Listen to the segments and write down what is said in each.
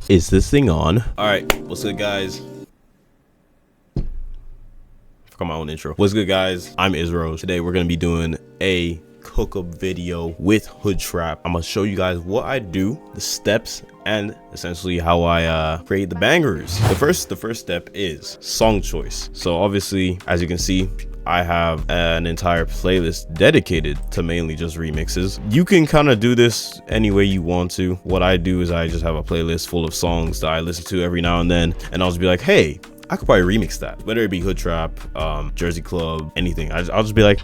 Is this thing on? All right, what's good, guys? I forgot my own intro. What's good, guys? I'm IzRosh. Today we're gonna be doing a cook-up video with Hood Trap. I'm gonna show you guys what I do, the steps, and essentially how I create the bangers. The first step is song choice. So obviously, as you can see, I have an entire playlist dedicated to mainly just remixes. You can kind of do this any way you want to. What I do is I just have a playlist full of songs that I listen to every now and then, and I'll just be like, hey, I could probably remix that. Whether it be Hood Trap, Jersey Club, anything. I'll just be like,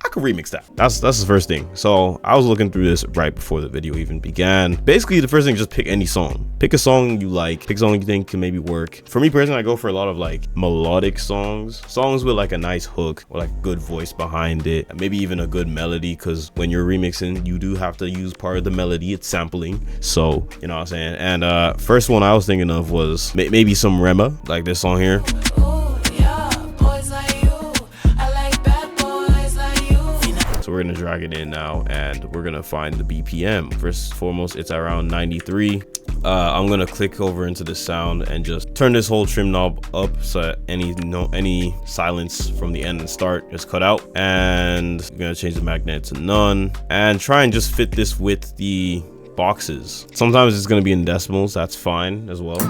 I could remix that. That's the first thing. So I was looking through this right before the video even began. Basically, the first thing is just pick any song. Pick a song you like. Pick a song you think can maybe work. For me personally, I go for a lot of like melodic songs with like a nice hook or like good voice behind it, maybe even a good melody, because when you're remixing, you do have to use part of the melody. It's sampling, so you know what I'm saying. And first one I was thinking of was maybe some Rema, like this song here. So we're gonna drag it in now, and we're gonna find the BPM. First and foremost, it's around 93. I'm gonna click over into the sound and just turn this whole trim knob up so that any silence from the end and start is cut out. And I'm gonna change the magnet to none and try and just fit this with the boxes. Sometimes it's gonna be in decimals, that's fine as well.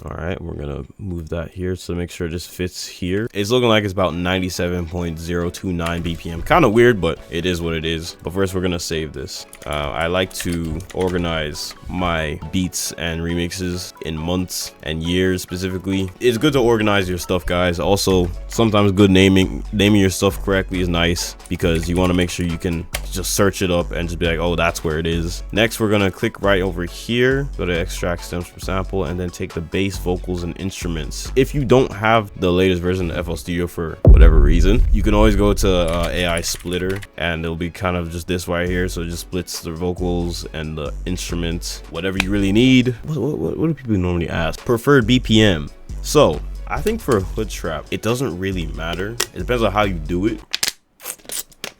All right, we're gonna move that here to make sure this fits here. It's looking like it's about 97.029 BPM. Kind of weird, but it is what it is. But first, we're gonna save this. I like to organize my beats and remixes in months and years specifically. It's good to organize your stuff, guys. Also, sometimes good naming your stuff correctly is nice, because you want to make sure you can just search it up and just be like, oh, that's where it is. Next, we're gonna click right over here, go to extract stems from sample, and then take the bass, vocals, and instruments. If you don't have the latest version of FL Studio for whatever reason, you can always go to AI Splitter, and it'll be kind of just this right here. So it just splits the vocals and the instruments, whatever you really need. What do people normally ask? Preferred BPM. So I think for Hood Trap, it doesn't really matter. It depends on how you do it.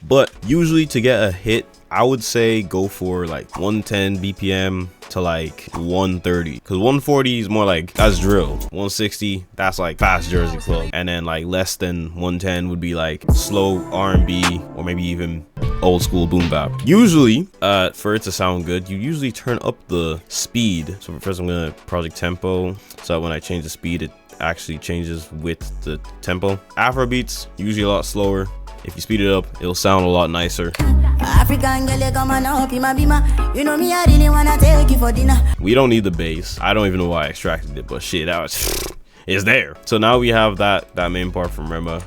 But usually to get a hit, I would say go for like 110 BPM to like 130, because 140 is more like that's drill. 160, that's like fast Jersey Club, and then like less than 110 would be like slow R&B or maybe even old school boom bap. Usually for it to sound good, you usually turn up the speed. So first I'm gonna project tempo, so that when I change the speed, it actually changes with the tempo. Afrobeats usually a lot slower. If you speed it up, it'll sound a lot nicer. We don't need the bass. I don't even know why I extracted it, but shit, that was it's there. So now we have that main part from Rema.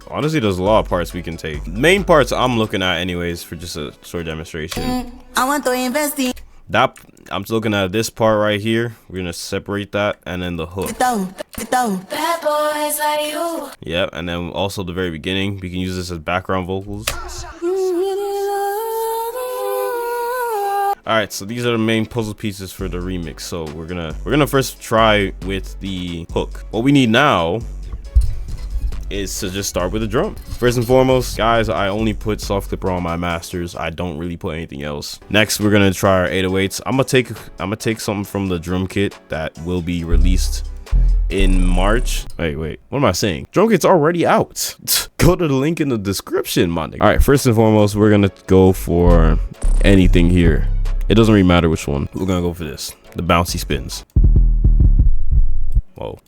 Honestly, there's a lot of parts we can take. Main parts I'm looking at anyways for just a short demonstration. I want to invest in that. I'm looking at this part right here. We're gonna separate that, and then the hook. Bad boys like you. Yep, and then also the very beginning, we can use this as background vocals. All right, so these are the main puzzle pieces for the remix. So we're gonna first try with the hook. What we need now is to just start with the drum. First and foremost, guys, I only put soft clipper on my masters. I don't really put anything else. Next, we're gonna try our 808s. I'm gonna take something from the drum kit that will be released in March. Wait, what am I saying? Drum kit's already out. Go to the link in the description, my nigga. All right, first and foremost, we're gonna go for anything here. It doesn't really matter which one. We're gonna go for this, the bouncy spins. Whoa.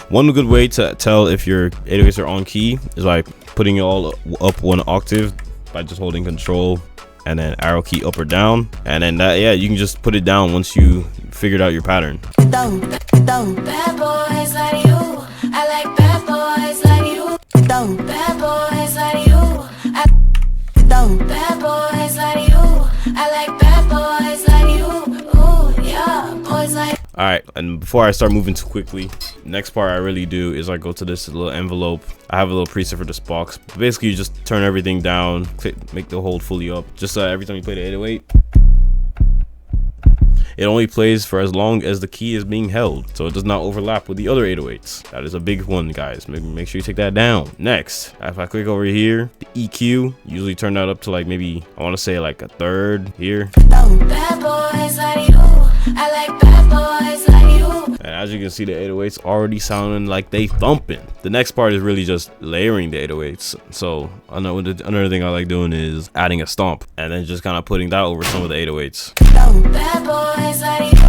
One good way to tell if your 808s are on key is by putting it all up one octave by just holding control and then arrow key up or down, and then that, yeah, you can just put it down once you figured out your pattern. Bad boys like you. I like bad boys like you. Bad boys like you. Bad boys like you. I like bad boys like you. Ooh, yeah, boys like. All right, and before I start moving too quickly, next part I really do is I go to this little envelope. I have a little preset for this box. Basically, you just turn everything down, make the hold fully up. Just every time you play the 808, It only plays for as long as the key is being held, so it does not overlap with the other 808s. That is a big one, guys. Make sure you take that down. Next, if I click over here, the EQ, usually turn that up to like maybe, I want to say like a third here. Bad boys like you. I like bad boys like you. And as you can see, the 808s already sounding like they thumping. The next part is really just layering the 808s. So another thing I like doing is adding a stomp and then just kind of putting that over some of the 808s. Bad boys like you.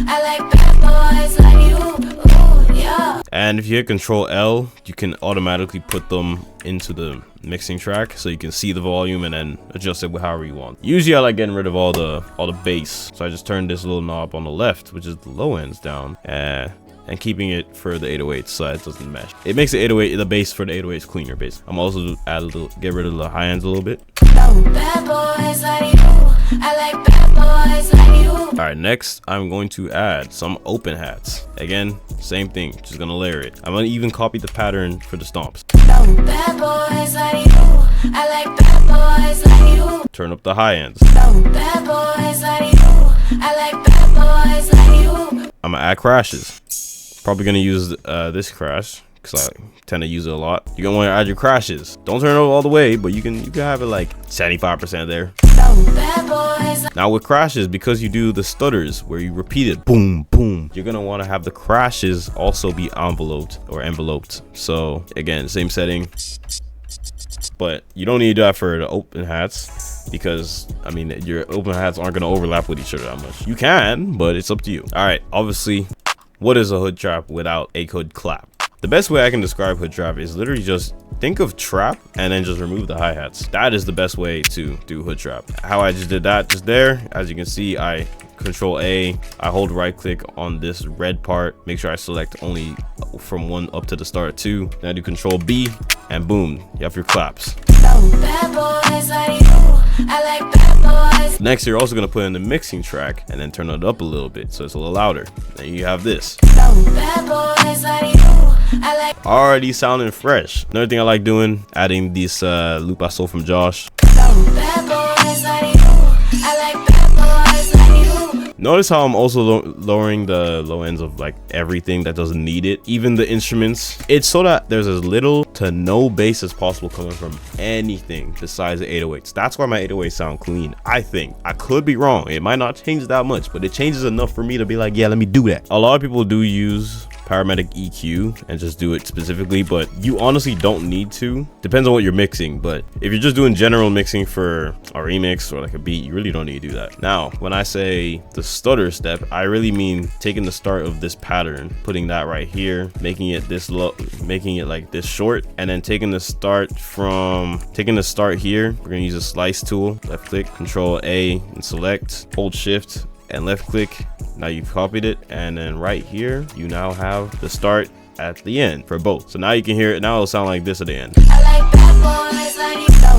I like bad boys like you. Ooh, yeah. And if you hit Control L, you can automatically put them into the mixing track, so you can see the volume and then adjust it however you want. Usually I like getting rid of all the bass, so I just turn this little knob on the left, which is the low ends, down, and keeping it for the 808s so it doesn't mesh. It makes the bass for the 808s cleaner bass. I'm also get rid of the high ends a little bit. Bad boys like you. I like bad boys like you. All right, next I'm going to add some open hats. Again, same thing, just gonna layer it. I'm gonna even copy the pattern for the stomps. Bad boys like you. I like bad boys like you. Turn up the high ends. Bad boys like you. I like bad boys like you. I'm gonna add crashes. Probably gonna use this crash because I tend to use it a lot. You're gonna want to add your crashes. Don't turn it all the way, but you can have it like 75% there. Bad boys. Now with crashes, because you do the stutters where you repeat it, boom, boom, you're gonna want to have the crashes also be enveloped. So again, same setting, but you don't need to do that for the open hats because I mean your open hats aren't gonna overlap with each other that much. You can, but it's up to you. All right, obviously, what is a hood trap without a hood clap? The best way I can describe hood trap is literally just think of trap and then just remove the hi-hats. That is the best way to do hood trap. How I just did that just there, as you can see, I Control A, I hold right click on this red part, make sure I select only from 1 up to the start of 2, then I do Control B, and boom, you have your claps. Bad boys like you. I like bad boys. Next, you're also gonna put in the mixing track and then turn it up a little bit so it's a little louder. Then you have this. Bad boys like you. I like Already sounding fresh. Another thing I like doing, adding this loop I stole from Josh. bad boys like you. I like bad boys like you. Notice how I'm also lowering the low ends of like everything that doesn't need it, even the instruments. It's so that there's as little to no bass as possible coming from anything besides the 808s. That's why my 808s sound clean. I think I could be wrong. It might not change that much, but it changes enough for me to be like, yeah, let me do that. A lot of people do use paramedic EQ and just do it specifically, but you honestly don't need to. Depends on what you're mixing, but if you're just doing general mixing for a remix or like a beat, you really don't need to do that. Now, when I say the stutter step, I really mean taking the start of this pattern, putting that right here, making it this low, making it like this short, and then taking the start here. We're gonna use a slice tool, left click, Control A and select, hold shift and left click. Now you've copied it, and then right here you now have the start at the end for both. So now you can hear it. Now it'll sound like this at the end. I like bad boys like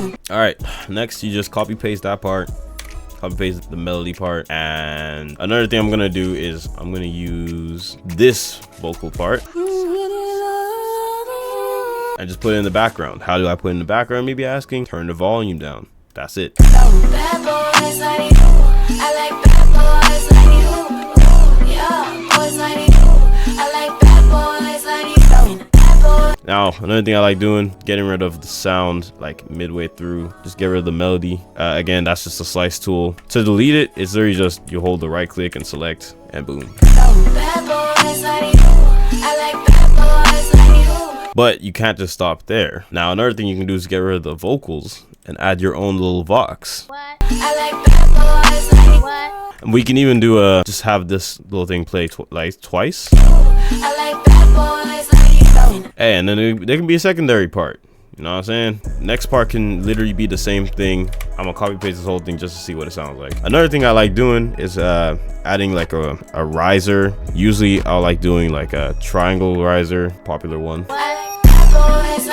you. All right, next you just copy paste that part, copy paste the melody part, and another thing I'm gonna do is I'm gonna use this vocal part and just put it in the background. How do I put it in the background? Maybe asking. Turn the volume down. That's it. Bad boys like you. I like bad boys like you. Ooh, yeah, boys like you. I like bad boys like you. Bad boys. Now, another thing I like doing, getting rid of the sound like midway through. Just get rid of the melody. Again, that's just a slice tool. To delete it, it's literally just you hold the right click and select, and boom. Bad boys like you. I like bad boys like you. But you can't just stop there. Now, another thing you can do is get rid of the vocals and add your own little vox. I like bad boys like you. And we can even do just have this little thing play twice. I like bad boys like you. Hey, and then there can be a secondary part. You know what I'm saying? Next part can literally be the same thing. I'm gonna copy paste this whole thing just to see what it sounds like. Another thing I like doing is adding like a riser. Usually I like doing like a triangle riser, popular one.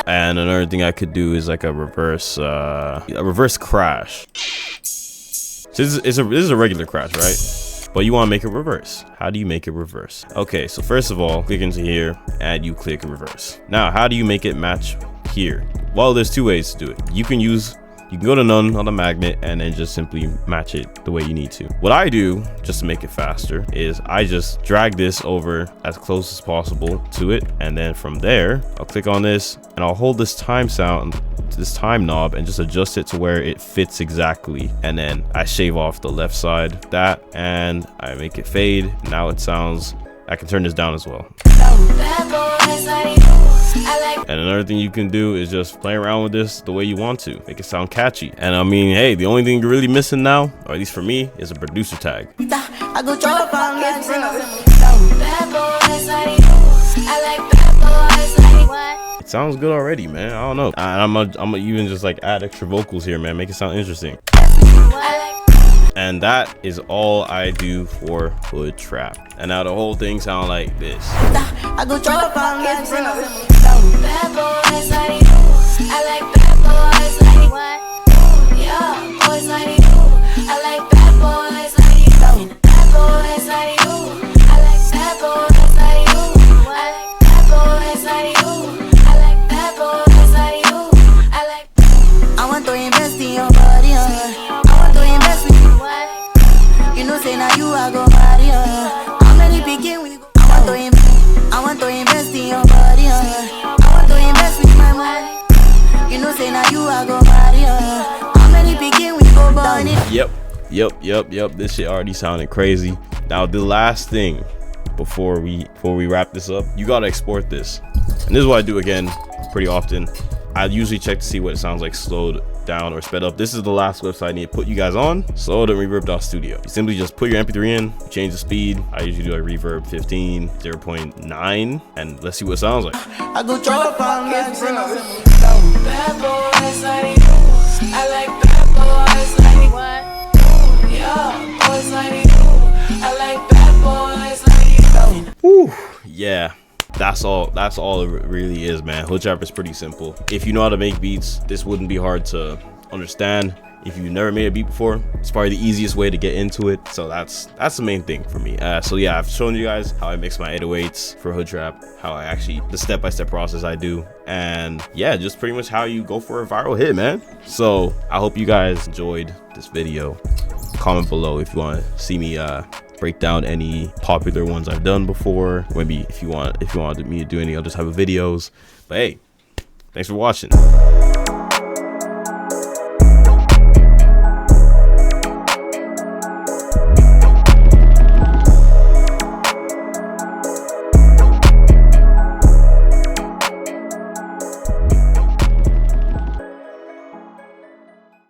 And another thing I could do is like a reverse crash. So this is a regular crash, right? But you want to make it reverse. How do you make it reverse? Okay, so first of all, click into here and you click reverse. Now, how do you make it match here? Well, there's two ways to do it. You can use you can go to none on the magnet and then just simply match it the way you need to. What I do just to make it faster is I just drag this over as close as possible to it, and then from there I'll click on this and I'll hold this time knob and just adjust it to where it fits exactly, and then I shave off the left side that and I make it fade. Now it sounds, I can turn this down as well. And another thing you can do is just play around with this the way you want to, make it sound catchy. And I mean, hey, the only thing you're really missing now, or at least for me, is a producer tag. It sounds good already, man. I don't know. I'm gonna even just like add extra vocals here, man, make it sound interesting. And that is all I do for hood trap. And now the whole thing sound like this. Yep. This shit already sounded crazy. Now the last thing before we wrap this up, you gotta export this. And this is what I do again pretty often. I usually check to see what it sounds like slowed down or sped up. This is the last website I need to put you guys on. Slowed and reverb.studio. You simply just put your MP3 in, change the speed. I usually do a reverb 15, 0.9, and let's see what it sounds like. I go drop on bad boys like you. I like bad boys like what? Yeah, boys like you. I like bad boys like you. Whew, yeah. That's all it really is, man. Hood trap is pretty simple. If you know how to make beats, this wouldn't be hard to understand. If you've never made a beat before, it's probably the easiest way to get into it. So that's the main thing for me. So yeah, I've shown you guys how I mix my 808s for hood trap, how I actually, the step-by-step process I do, and yeah, just pretty much how you go for a viral hit, man. So I hope you guys enjoyed this video. Comment below if you want to see me break down any popular ones I've done before. Maybe if you want me to do any other type of videos. But hey, thanks for watching.